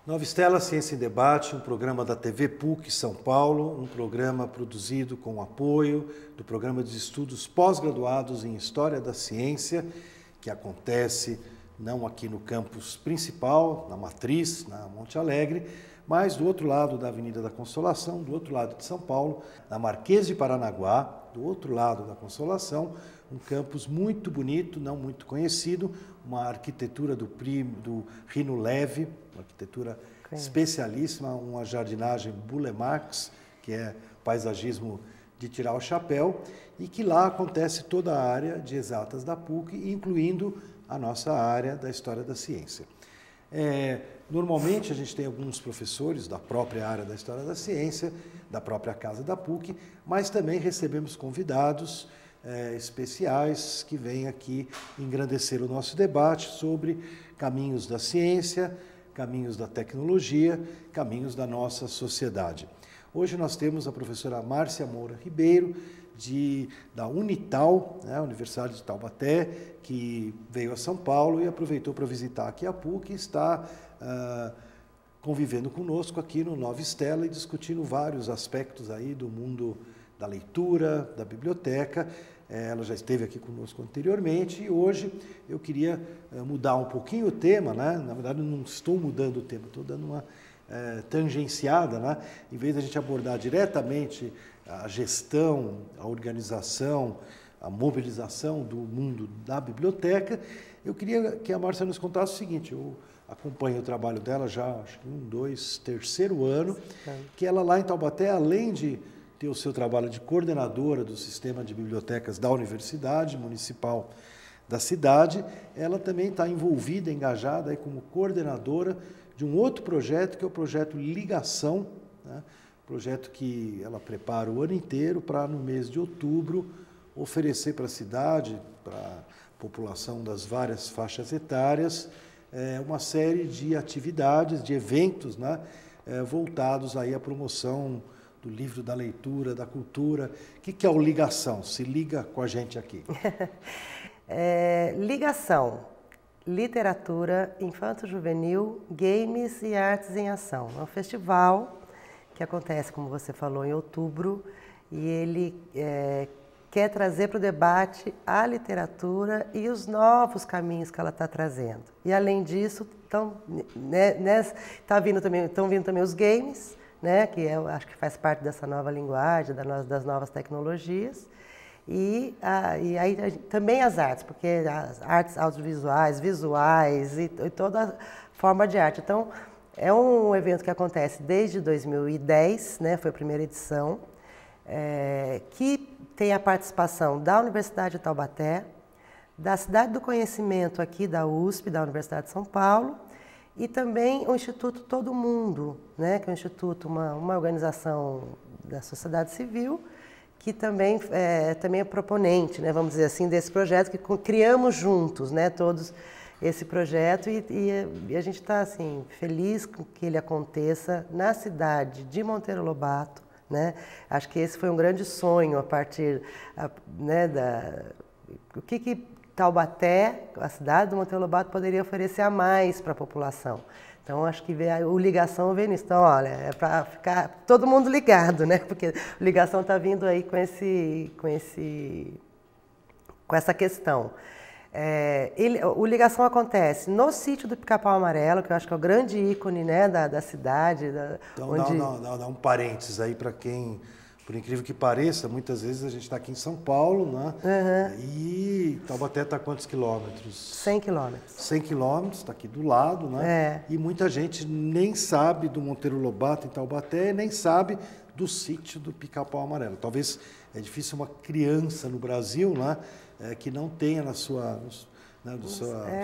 Nova Estela Ciência em Debate, um programa da TV PUC São Paulo, um programa produzido com o apoio do Programa de Estudos Pós-Graduados em História da Ciência, que acontece não aqui no campus principal, na Matriz, na Monte Alegre, mas do outro lado da Avenida da Consolação, do outro lado de São Paulo, na Marquês de Paranaguá, do outro lado da Consolação, um campus muito bonito, não muito conhecido, uma arquitetura do Rino Leve, uma arquitetura especialíssima, uma jardinagem Bulemax, que é paisagismo de tirar o chapéu, e que lá acontece toda a área de exatas da PUC, incluindo a nossa área da História da Ciência. Normalmente a gente tem alguns professores da própria área da História da Ciência, da própria casa da PUC, mas também recebemos convidados especiais que vêm aqui engrandecer o nosso debate sobre caminhos da ciência, caminhos da tecnologia, caminhos da nossa sociedade. Hoje nós temos a professora Márcia Moura Ribeiro, da Unital, né, Universidade de Taubaté, que veio a São Paulo e aproveitou para visitar aqui a PUC e está convivendo conosco aqui no Nova Estela e discutindo vários aspectos aí do mundo da leitura, da biblioteca. Ela já esteve aqui conosco anteriormente e hoje eu queria mudar um pouquinho o tema, né? Na verdade, eu não estou mudando o tema, estou dando uma tangenciada, né? Em vez de a gente abordar diretamente a gestão, a organização, a mobilização do mundo da biblioteca, eu queria que a Márcia nos contasse o seguinte: eu acompanho o trabalho dela já, acho que terceiro ano, que ela lá em Taubaté, além de ter o seu trabalho de coordenadora do sistema de bibliotecas da Universidade Municipal da cidade, ela também está envolvida, engajada aí como coordenadora de um outro projeto, que é o projeto Ligação, né? Projeto que ela prepara o ano inteiro para, no mês de outubro, oferecer para a cidade, para a população das várias faixas etárias, uma série de atividades, de eventos, né? Voltados aí à promoção do livro, da leitura, da cultura. O que é o Ligação? Se liga com a gente aqui. Ligação, literatura, infanto-juvenil, games e artes em ação. É um festival que acontece, como você falou, em outubro, e ele quer trazer para o debate a literatura e os novos caminhos que ela está trazendo. E, além disso, estão vindo também os games, né, que eu acho que faz parte dessa nova linguagem, das novas tecnologias, e aí também as artes, porque as artes audiovisuais, visuais e toda forma de arte. Então, é um evento que acontece desde 2010, né, foi a primeira edição, que tem a participação da Universidade de Taubaté, da Cidade do Conhecimento aqui da USP, da Universidade de São Paulo, e também o Instituto Todo Mundo, né, que é um instituto, uma organização da sociedade civil, que também é proponente, né, vamos dizer assim, desse projeto, que criamos juntos, né, todos esse projeto, e a gente está assim, feliz com que ele aconteça na cidade de Monteiro Lobato, né? Acho que esse foi um grande sonho a partir o que Taubaté, a cidade de Monteiro Lobato, poderia oferecer a mais para a população. Então, acho que o Ligação vem nisso. Então, olha, é para ficar todo mundo ligado, né? Porque o Ligação está vindo aí com essa questão. O Ligação acontece no sítio do Pica-Pau Amarelo, que eu acho que é o grande ícone, né, da cidade. Então, dá um parênteses aí para quem, por incrível que pareça, muitas vezes a gente está aqui em São Paulo, né? Uhum. E Taubaté está a quantos quilômetros? 100 quilômetros. 100 quilômetros, está aqui do lado, né? E muita gente nem sabe do Monteiro Lobato em Taubaté, nem sabe do sítio do Pica-Pau Amarelo. Talvez é difícil uma criança no Brasil, né, que não tenha na sua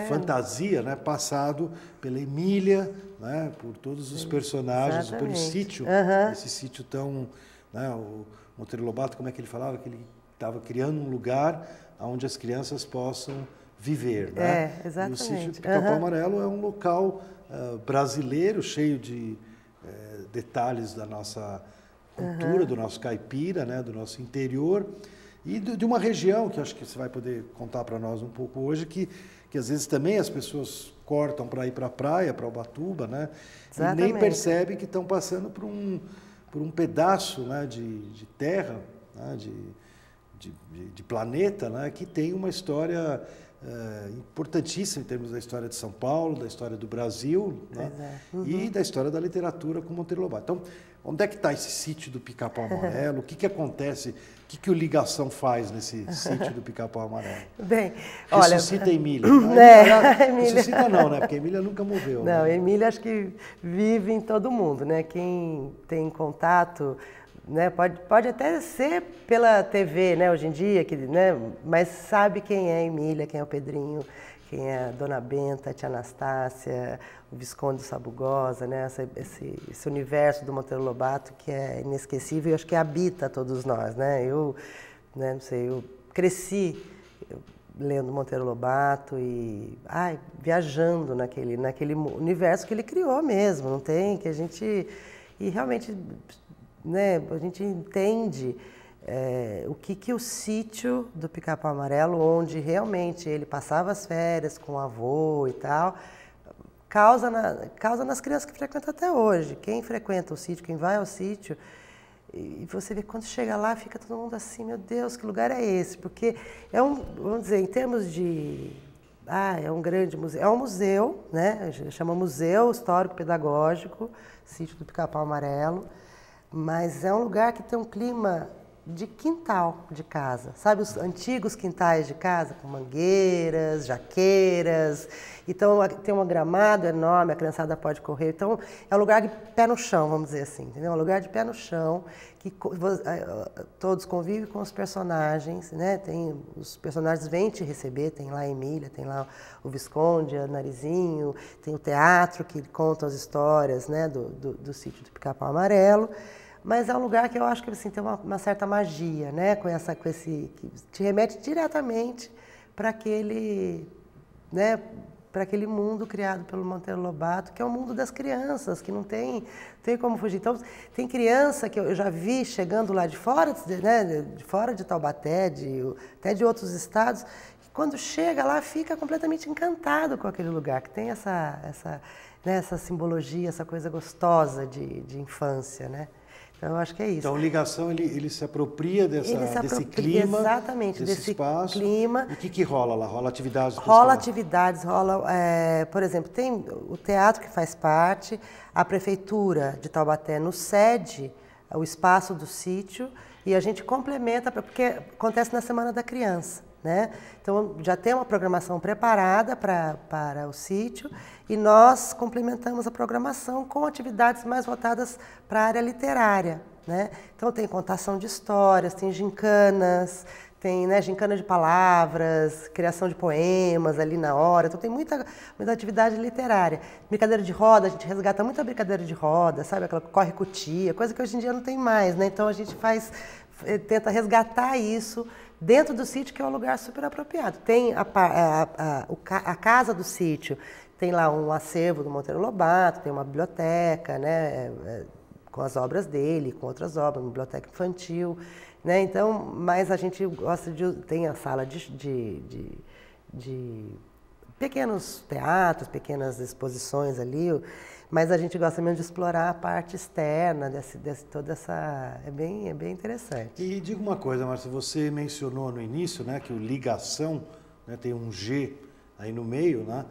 fantasia, né, passado pela Emília, né, por todos os personagens, exatamente, pelo sítio, esse sítio tão... Né, o Monteiro Lobato, como é que ele falava? Que ele estava criando um lugar onde as crianças possam viver. Né? Exatamente. E o sítio do Pica-Pau Amarelo é um local brasileiro, cheio de detalhes da nossa cultura, do nosso caipira, né, do nosso interior, e de uma região que acho que você vai poder contar para nós um pouco hoje, que às vezes também as pessoas cortam para ir para a praia, para Ubatuba, né? Exatamente. E nem percebem que estão passando por um pedaço, né, de terra, né, de planeta, né, que tem uma história importantíssima em termos da história de São Paulo, da história do Brasil, né, e da história da literatura com Monteiro Lobato. Então, onde é que está esse sítio do Pica-Pau Amarelo? O que acontece? O que o Ligação faz nesse sítio do Pica-Pau Amarelo? Bem, olha... Ressuscita a Emília. Ressuscita não, né? Porque a Emília nunca morreu. Não, né? a Emília acho que vive em todo mundo, né? Quem tem contato, né? Pode até ser pela TV, né? Hoje em dia, né? Mas sabe quem é a Emília, quem é o Pedrinho, quem é a Dona Benta, a Tia Anastácia, o Visconde Sabugosa, né? Esse universo do Monteiro Lobato que é inesquecível e acho que habita todos nós, né? Né, não sei, eu cresci lendo Monteiro Lobato e viajando naquele universo que ele criou mesmo, não tem que a gente e realmente, né, a gente entende o que o sítio do Pica-Pau Amarelo, onde realmente ele passava as férias com o avô e tal, causa nas crianças que frequentam até hoje. Quem frequenta o sítio, quem vai ao sítio, e você vê quando chega lá, fica todo mundo assim, meu Deus, que lugar é esse? Porque vamos dizer, em termos de... é um grande museu. É um museu, né? A gente chama Museu Histórico Pedagógico, Sítio do Pica-Pau Amarelo, mas é um lugar que tem um clima de quintal de casa, sabe? Os antigos quintais de casa, com mangueiras, jaqueiras. Então, tem um gramado enorme, a criançada pode correr. Então, é um lugar de pé no chão, vamos dizer assim, entendeu? É um lugar de pé no chão, que todos convivem com os personagens, né? Os personagens vêm te receber, tem lá a Emília, tem lá o Visconde, a Narizinho, tem o teatro que conta as histórias, né? do sítio do Pica-Pau Amarelo. Mas é um lugar que eu acho que assim, tem uma certa magia, né? Com esse que te remete diretamente para né? Para aquele mundo criado pelo Monteiro Lobato, que é o mundo das crianças, que não tem como fugir. Então, tem criança que eu já vi chegando lá de fora, né? De fora de Taubaté, até de outros estados, que quando chega lá fica completamente encantado com aquele lugar, que tem essa simbologia, essa coisa gostosa de infância, né? Então, eu acho que é isso. Então, Ligação, ele se apropria desse clima, exatamente, desse espaço. Clima. E o que rola lá? Rola atividades? Rola atividades, por exemplo, tem o teatro que faz parte, a Prefeitura de Taubaté nos cede o espaço do sítio e a gente complementa, porque acontece na Semana da Criança, né? Então, já tem uma programação preparada para o sítio e nós complementamos a programação com atividades mais voltadas para a área literária, né? Então, tem contação de histórias, tem gincanas, tem, né, gincana de palavras, criação de poemas ali na hora. Então, tem muita atividade literária. Brincadeira de roda, a gente resgata muita brincadeira de roda, sabe? Aquela corre-cutia, coisa que hoje em dia não tem mais, né? Então, a gente tenta resgatar isso dentro do sítio, que é um lugar super apropriado. Tem a casa do sítio, tem lá um acervo do Monteiro Lobato, tem uma biblioteca, né, com as obras dele, com outras obras, uma biblioteca infantil, né? Então, mas a gente gosta tem a sala de pequenos teatros, pequenas exposições ali, mas a gente gosta mesmo de explorar a parte externa toda essa... É bem interessante. E diga uma coisa, Márcia, você mencionou no início, né, que o Ligação, né, tem um G aí no meio, né,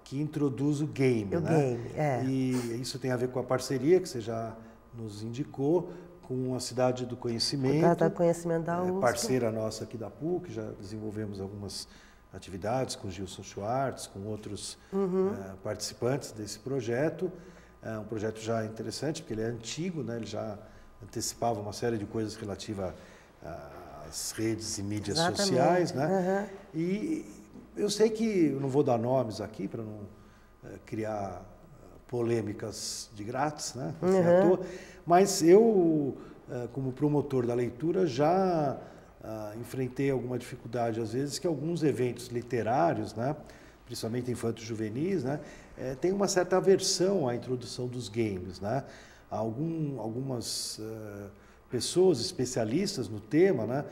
que introduz o game, O né? game, E isso tem a ver com a parceria que você já nos indicou, com a Cidade do Conhecimento. Do Conhecimento da USP. Parceira nossa aqui da PUC, já desenvolvemos algumas atividades com Gilson Schwartz, com outros participantes desse projeto. É um projeto já interessante, porque ele é antigo, né? Ele já antecipava uma série de coisas relativas às redes e mídias sociais, né? E eu sei que, eu não vou dar nomes aqui para não criar polêmicas de grátis, né? Mas eu, como promotor da leitura, já enfrentei alguma dificuldade, às vezes, que alguns eventos literários, né, principalmente infantos juvenis, né, tem uma certa aversão à introdução dos games, né? Algumas pessoas especialistas no tema, né,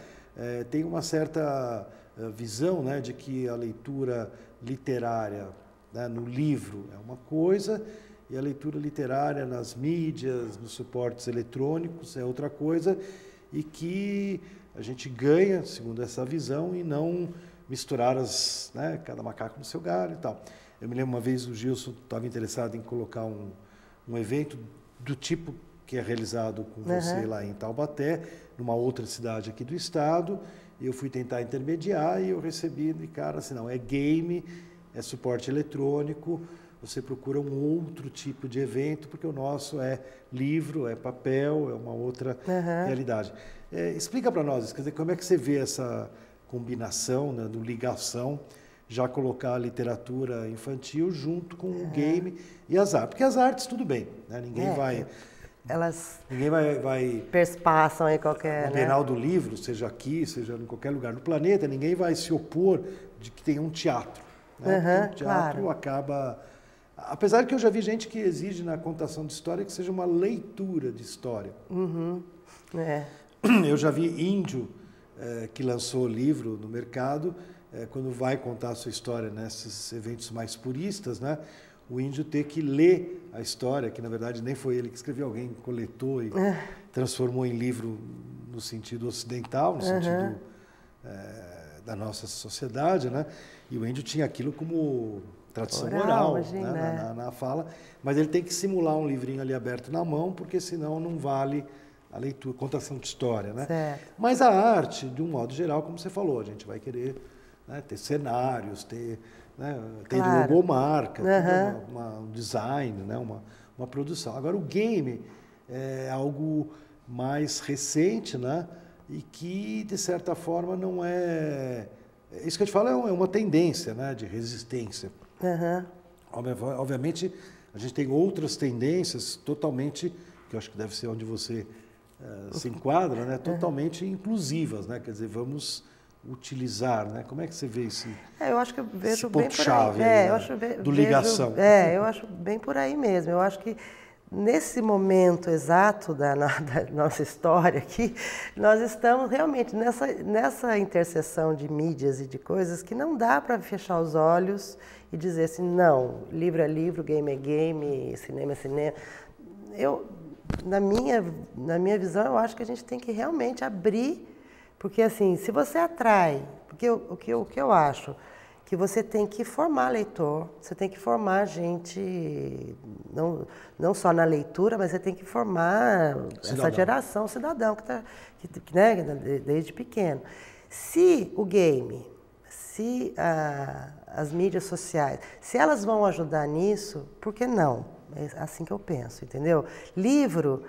têm uma certa visão, né, de que a leitura literária né, no livro é uma coisa, e a leitura literária nas mídias, nos suportes eletrônicos é outra coisa, e que a gente ganha, segundo essa visão, e não misturar né, cada macaco no seu galho e tal. Eu me lembro uma vez o Gilson estava interessado em colocar um evento do tipo que é realizado com você lá em Taubaté, numa outra cidade aqui do estado, e eu fui tentar intermediar e eu recebi de cara assim, não, é game, é suporte eletrônico, você procura um outro tipo de evento, porque o nosso é livro, é papel, é uma outra realidade. Explica para nós, quer dizer, como é que você vê essa combinação, né, do ligação, já colocar a literatura infantil junto com o game e as artes. Porque as artes, tudo bem, né? Ninguém vai perspassam em qualquer... No Bienal do Livro, seja aqui, seja em qualquer lugar do planeta, ninguém vai se opor de que tenha um teatro. Né? Porque o teatro acaba... Apesar de que eu já vi gente que exige na contação de história que seja uma leitura de história. Eu já vi índio que lançou livro no mercado, quando vai contar a sua história nesses eventos mais puristas, né? O índio ter que ler a história, que na verdade nem foi ele que escreveu, alguém coletou e transformou em livro no sentido ocidental, no sentido da nossa sociedade, né? E o índio tinha aquilo como tradição oral, né? na fala, mas ele tem que simular um livrinho ali aberto na mão, porque senão não vale a leitura, contação de história, né? Certo. Mas a arte, de um modo geral, como você falou, a gente vai querer, né, ter cenários, ter logomarca, um design, né, uma produção. Agora, o game é algo mais recente, né, e que, de certa forma, não é... Isso que eu te falo é uma tendência, né, de resistência. Obviamente, a gente tem outras tendências totalmente, que eu acho que deve ser onde você se enquadra, né, totalmente inclusivas, né, quer dizer, vamos utilizar, né? Como é que você vê esse eu acho que eu vejo bem por chave aí. ligação? Eu acho bem por aí mesmo. Eu acho que nesse momento exato da nossa história aqui, nós estamos realmente nessa interseção de mídias e de coisas que não dá para fechar os olhos e dizer assim, não, livro é livro, game é game, cinema é cinema. Na minha visão, eu acho que a gente tem que realmente abrir. Porque, assim, se você atrai... Porque o que eu acho? Que você tem que formar leitor, você tem que formar gente, não só na leitura, mas você tem que formar essa geração, cidadão, né, desde pequeno. Se o game, se as mídias sociais, se elas vão ajudar nisso, por que não? É assim que eu penso, entendeu? Livro,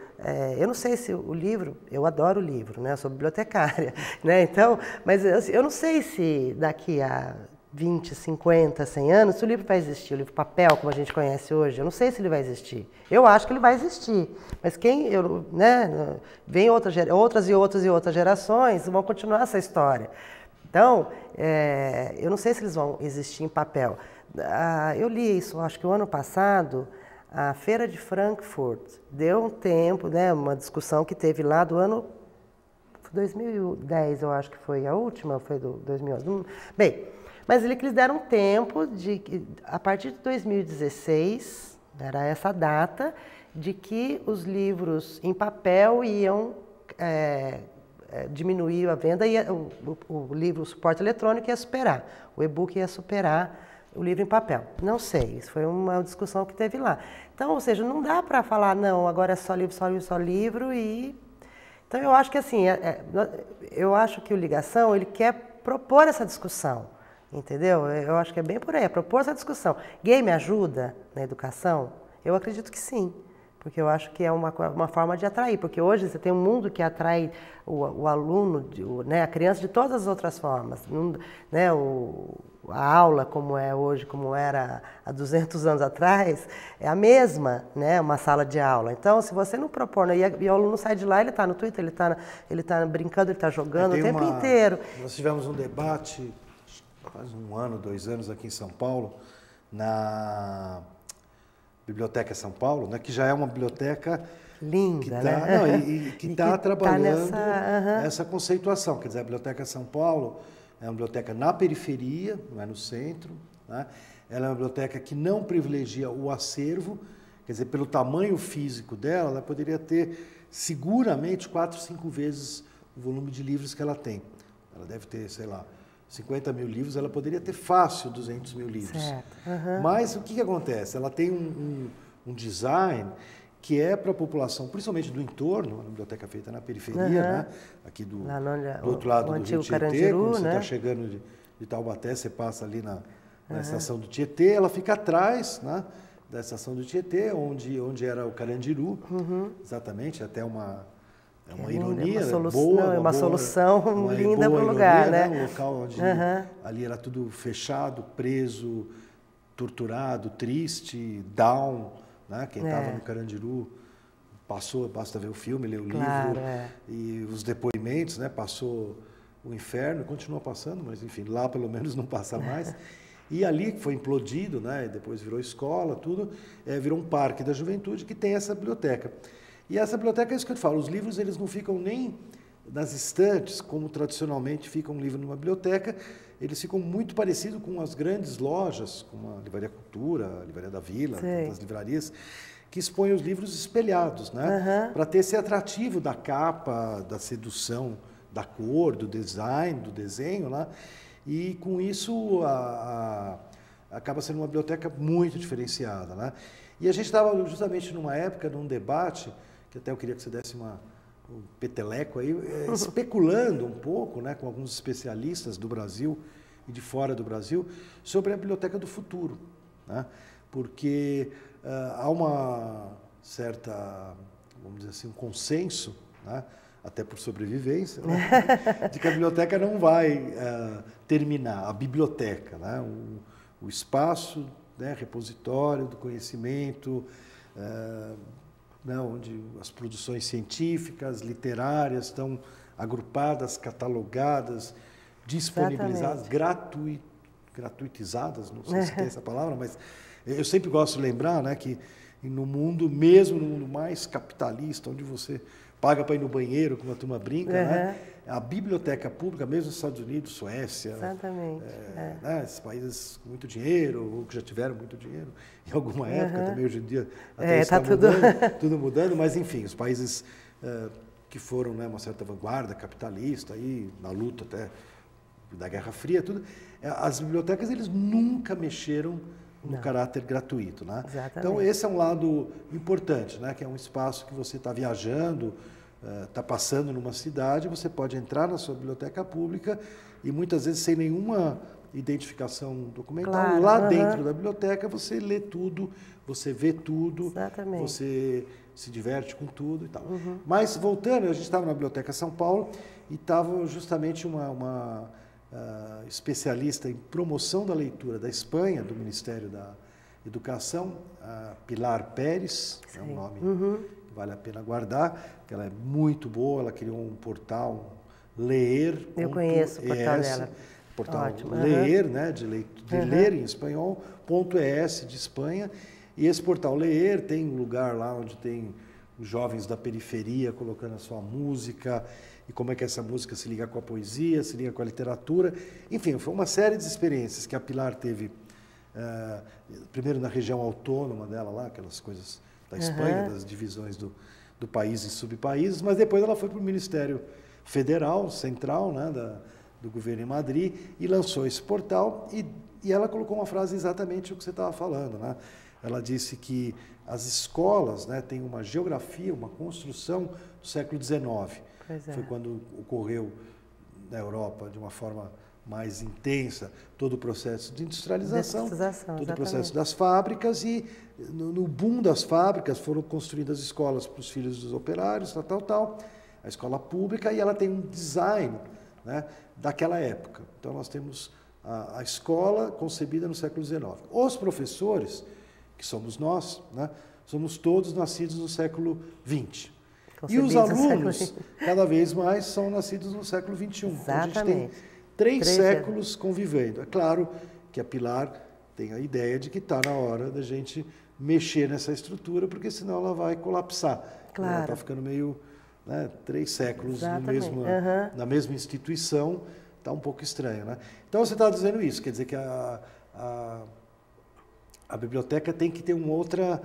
eu não sei se o livro, eu adoro livro, né? Eu sou bibliotecária, né? Então, mas eu não sei se daqui a 20, 50, 100 anos, se o livro vai existir, o livro papel, como a gente conhece hoje, eu não sei se ele vai existir. Eu acho que ele vai existir, mas vem outras e outras gerações vão continuar essa história. Então, eu não sei se eles vão existir em papel. Eu li isso, acho que o ano passado, a Feira de Frankfurt deu um tempo, né, uma discussão que teve lá do ano 2010, eu acho que foi a última, foi do 2011. Bem, mas eles deram um tempo a partir de 2016, era essa data, de que os livros em papel iam diminuir a venda e o livro, o suporte eletrônico ia superar, o e-book ia superar o livro em papel. Não sei, isso foi uma discussão que teve lá. Então, ou seja, não dá para falar, não, agora é só livro, só livro, só livro. Então, eu acho que assim, eu acho que o Ligação, ele quer propor essa discussão, entendeu? Eu acho que é bem por aí, é propor essa discussão. Game ajuda na educação? Eu acredito que sim, porque eu acho que é uma forma de atrair, porque hoje você tem um mundo que atrai o aluno, né, a criança de todas as outras formas, né, a aula como é hoje, como era há 200 anos atrás, é a mesma, né, uma sala de aula. Então, se você não propor, né, e o aluno sai de lá, ele está no Twitter, ele tá brincando, ele está jogando o tempo inteiro. Nós tivemos um debate, faz 1 ano, 2 anos, aqui em São Paulo, na Biblioteca São Paulo, né, que já é uma biblioteca linda, que está trabalhando essa conceituação. Quer dizer, a Biblioteca São Paulo é uma biblioteca na periferia, não é no centro, né? ela é uma biblioteca que não privilegia o acervo, quer dizer, pelo tamanho físico dela, ela poderia ter seguramente 4, 5 vezes o volume de livros que ela tem. Ela deve ter, sei lá, 50 mil livros, ela poderia ter fácil 200 mil livros. Certo. Uhum. Mas o que acontece? Ela tem um design que é para a população, principalmente do entorno, uma biblioteca feita na periferia, né? Aqui do outro lado do Rio Tietê, quando você está chegando de Taubaté, você passa ali na estação do Tietê, ela fica atrás, né, da estação do Tietê, onde era o Carandiru, exatamente, até uma ironia, uma solução linda para o lugar, né? Um local onde ali era tudo fechado, preso, torturado, triste, down, né? Quem estava no Carandiru passou, basta ver o filme, ler o livro e os depoimentos, né? Passou o inferno, continua passando, mas enfim, lá pelo menos não passa mais. E ali foi implodido, né? Depois virou escola, tudo, virou um parque da juventude que tem essa biblioteca. E essa biblioteca é isso que eu te falo, os livros eles não ficam nem nas estantes, como tradicionalmente fica um livro numa biblioteca, eles ficam muito parecidos com as grandes lojas, como a Livraria Cultura, a Livraria da Vila, as livrarias, que expõem os livros espelhados, né? Para ter esse atrativo da capa, da sedução, da cor, do design, do desenho, né? E com isso acaba sendo uma biblioteca muito diferenciada, né? E a gente estava justamente numa época, num debate, que até eu queria que você desse um peteleco aí, especulando um pouco, né, com alguns especialistas do Brasil e de fora do Brasil, sobre a biblioteca do futuro, né? Porque há uma certa, vamos dizer assim, um consenso, né, até por sobrevivência, né, de que a biblioteca não vai terminar, a biblioteca, né, o espaço, né, repositório do conhecimento, né, onde as produções científicas, literárias estão agrupadas, catalogadas, disponibilizadas, gratuitizadas, não sei se tem essa palavra, mas eu sempre gosto de lembrar, né, que no mundo, mesmo no mundo mais capitalista, onde você paga para ir no banheiro, como a turma brinca, né, a biblioteca pública, mesmo nos Estados Unidos, Suécia, né, esses países com muito dinheiro, ou que já tiveram muito dinheiro, em alguma época, também hoje em dia até está tudo mudando, mas enfim, os países que foram, né, uma certa vanguarda capitalista, aí, na luta até da Guerra Fria, tudo, as bibliotecas eles nunca mexeram no caráter gratuito, né? Então esse é um lado importante, né? Que é um espaço que você está viajando, está passando numa cidade, você pode entrar na sua biblioteca pública e muitas vezes sem nenhuma identificação documental, lá dentro da biblioteca você lê tudo, você vê tudo, você se diverte com tudo e tal. Mas voltando, a gente estava na Biblioteca São Paulo e estava justamente uma especialista em promoção da leitura da Espanha, do Ministério da Educação, a Pilar Pérez, é um nome que vale a pena guardar, que ela é muito boa, ela criou um portal Ler. Eu conheço o portal dela. Portal ótimo. Ler, né, de ler em espanhol, .es de Espanha, e esse portal Ler tem um lugar lá onde tem os jovens da periferia colocando a sua música, e como é que essa música se liga com a poesia, se liga com a literatura. Enfim, foi uma série de experiências que a Pilar teve, primeiro na região autônoma dela lá, aquelas coisas da Espanha, das divisões do país em subpaíses, mas depois ela foi para o Ministério Federal, Central, né, do governo em Madrid, e lançou esse portal, e ela colocou uma frase exatamente o que você estava falando, né? Ela disse que as escolas, né, têm uma geografia, uma construção do século XIX. Foi quando ocorreu na Europa, de uma forma mais intensa, todo o processo de industrialização, todo o processo das fábricas, e no boom das fábricas foram construídas escolas para os filhos dos operários, tal, a escola pública, e ela tem um design, né, daquela época. Então nós temos a escola concebida no século XIX. Os professores, que somos nós, né, somos todos nascidos no século XX. E os alunos, cada vez mais, são nascidos no século XXI. Então, a gente tem três séculos convivendo. É claro que a Pilar tem a ideia de que está na hora da gente mexer nessa estrutura, porque senão ela vai colapsar. Ela está ficando meio, né, 3 séculos na mesma instituição, está um pouco estranho, né? Então você está dizendo isso, quer dizer que a biblioteca tem que ter uma outra,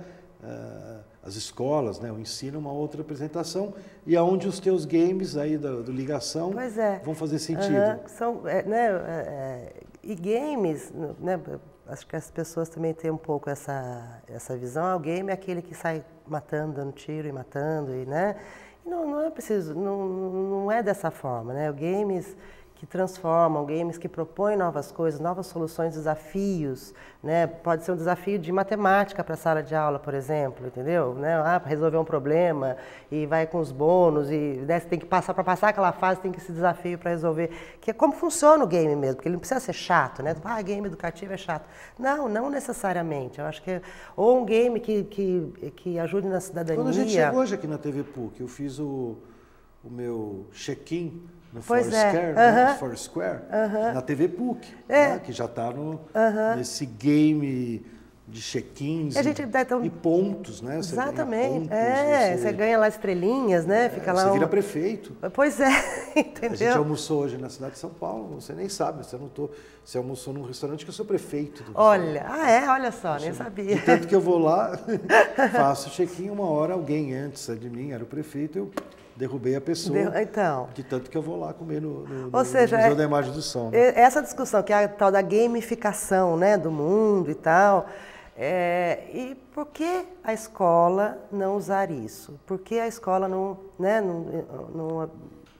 as escolas, né, o ensino, uma outra apresentação, e aonde os teus games aí do Ligação vão fazer sentido. E games, né, acho que as pessoas também têm um pouco essa visão. O game é aquele que sai matando, dando tiro e matando, e, né? E não é preciso, não é dessa forma, né? O games que transformam, games que propõem novas coisas, novas soluções, desafios, né? Pode ser um desafio de matemática para a sala de aula, por exemplo, entendeu? Né? Para resolver um problema e vai com os bônus e, né, você tem que passar, para passar aquela fase, tem que esse desafio para resolver, que é como funciona o game mesmo, porque ele não precisa ser chato, né? Game educativo é chato. Não necessariamente. Eu acho que ou um game que ajude na cidadania. Quando a gente chegou hoje aqui na TV PUC, eu fiz o meu check-in no Foursquare, né? Foursquare, na TV PUC, né? Que já está nesse game de check-ins e pontos, né? Você exatamente. Pontos, você ganha lá estrelinhas, né? Fica lá você vira prefeito. Pois é, entendeu? A gente almoçou hoje na cidade de São Paulo, você nem sabe, você almoçou num restaurante que eu sou prefeito. Olha, olha só, nem sabia. De tanto que eu vou lá, faço check-in, uma hora alguém antes de mim era o prefeito, eu derrubei a pessoa, então, de tanto que eu vou lá comer no ou seja, Museu da Imagem do Som. Né? Essa discussão, que é a tal da gamificação, né, do mundo e tal, e por que a escola não usar isso? Por que a escola não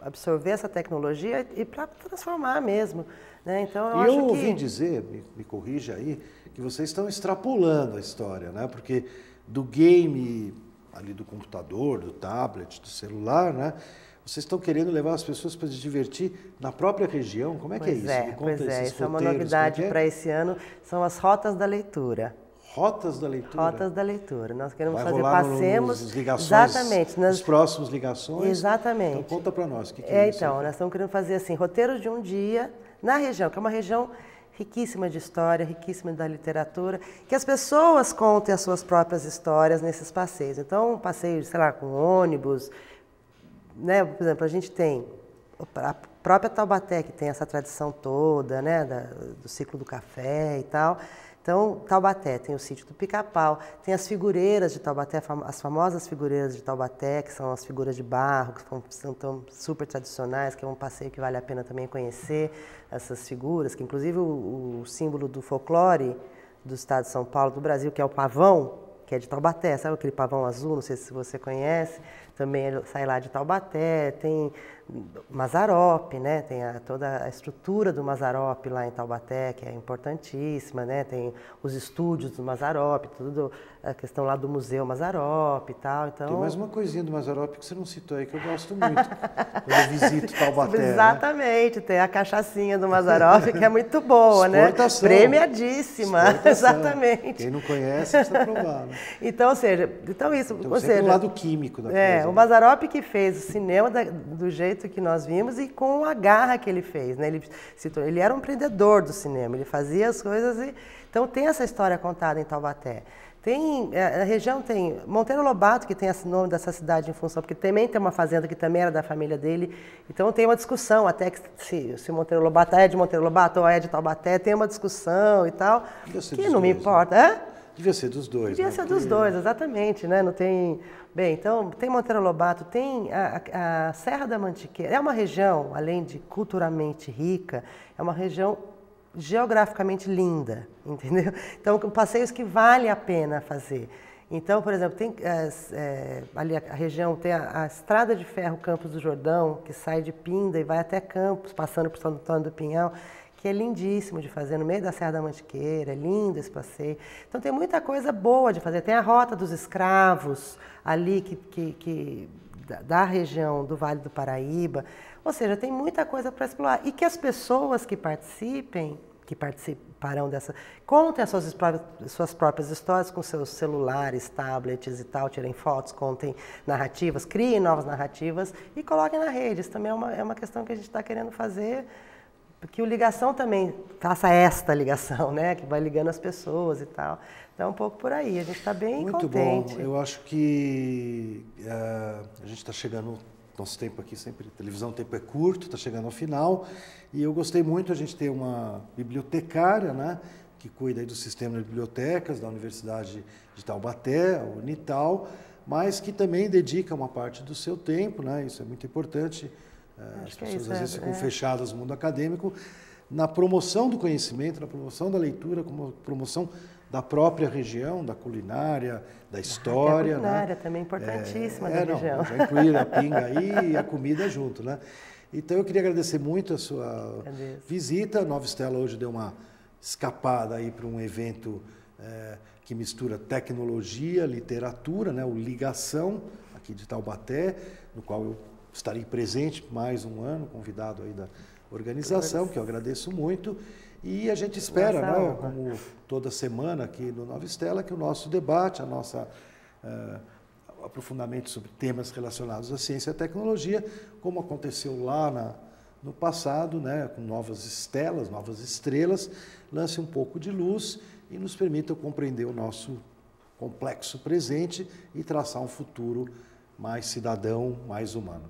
absorver essa tecnologia e para transformar mesmo? Né? Então, eu ouvi dizer, me corrija aí, que vocês estão extrapolando a história, né? Porque do game ali do computador, do tablet, do celular, né? Vocês estão querendo levar as pessoas para se divertir na própria região? Como é que é isso? Pois é, isso é uma novidade para esse ano, são as rotas da leitura. Rotas da leitura? Rotas da leitura. Nós queremos fazer passemos. Ligações, exatamente. Nos próximos ligações. Exatamente. Então conta para nós o que é isso. Então, nós estamos querendo fazer assim, roteiros de um dia na região, que é uma região riquíssima de história, riquíssima da literatura, que as pessoas contem as suas próprias histórias nesses passeios. Então, um passeio, sei lá, com ônibus, né? Por exemplo, a gente tem a própria Taubaté, que tem essa tradição toda, né, do ciclo do café e tal. Então, Taubaté tem o sítio do Pica-Pau, tem as figureiras de Taubaté, as famosas figureiras de Taubaté, que são as figuras de barro, que são tão super tradicionais, que é um passeio que vale a pena também conhecer, essas figuras, que inclusive o símbolo do folclore do estado de São Paulo, do Brasil, que é o pavão, que é de Taubaté, sabe aquele pavão azul, não sei se você conhece, também sai lá de Taubaté, tem Mazzaropi, né? Tem toda a estrutura do Mazzaropi lá em Taubaté, que é importantíssima, né? Tem os estúdios do Mazzaropi, tudo a questão lá do Museu Mazzaropi e tal. Então... Tem mais uma coisinha do Mazzaropi que você não citou aí, que eu gosto muito, quando eu visito Taubaté. Exatamente, né? Tem a cachaçinha do Mazzaropi, que é muito boa, né? Premiadíssima. Exatamente. Quem não conhece precisa provar, né? Então, ou seja, isso... Então, sempre o lado químico da coisa. O Mazzaropi que fez o cinema do jeito que nós vimos e com a garra que ele fez, né? Ele era um empreendedor do cinema, ele fazia as coisas e... Então tem essa história contada em Taubaté. A região tem Monteiro Lobato, que tem esse nome dessa cidade em função, porque também tem uma fazenda que também era da família dele. Então tem uma discussão até que se Monteiro Lobato é de Monteiro Lobato ou é de Taubaté, tem uma discussão e tal, que não me importa. Né? Devia ser dos dois. Devia ser dos dois, exatamente, né? Não tem... Bem, então, tem Monteiro Lobato, tem a Serra da Mantiqueira. É uma região, além de culturalmente rica, é uma região geograficamente linda, entendeu? Então, passeios que vale a pena fazer. Então, por exemplo, tem ali a região tem a Estrada de Ferro Campos do Jordão, que sai de Pinda e vai até Campos, passando por São Antônio do Pinhal, que é lindíssimo de fazer, no meio da Serra da Mantiqueira, é lindo esse passeio. Então tem muita coisa boa de fazer. Tem a Rota dos Escravos, ali da região do Vale do Paraíba. Ou seja, tem muita coisa para explorar. E que as pessoas que participarão dessa, contem as suas próprias histórias com seus celulares, tablets e tal, tirem fotos, contem narrativas, criem novas narrativas e coloquem na rede. Isso também é uma questão que a gente está querendo fazer, que o Ligação também faça esta ligação, né? Que vai ligando as pessoas e tal. Então, um pouco por aí. A gente está bem contente. Muito bom. Eu acho que a gente está chegando... Nosso tempo aqui sempre, televisão, o tempo é curto, está chegando ao final. E eu gostei muito, a gente ter uma bibliotecária, né? que cuida aí do sistema de bibliotecas da Universidade de Taubaté, a Unital, mas que também dedica uma parte do seu tempo, né? Isso é muito importante, as pessoas às vezes ficam fechadas no mundo acadêmico, na promoção do conhecimento, na promoção da leitura, como promoção da própria região, da culinária, da história. A culinária, né? Também importantíssima da região. Já incluir a pinga aí e a comida junto, né? Então eu queria agradecer muito a sua visita. A Nova Stella hoje deu uma escapada aí para um evento que mistura tecnologia, literatura, né? O Ligação, aqui de Taubaté, no qual eu estarei presente mais um ano, convidado aí da organização, que eu agradeço muito. E a gente espera, né, como toda semana aqui no Nova Stella, que o nosso debate, a nossa aprofundamento sobre temas relacionados à ciência e à tecnologia, como aconteceu lá no passado, né, com novas estelas, novas estrelas, lance um pouco de luz e nos permita compreender o nosso complexo presente e traçar um futuro mais cidadão, mais humano.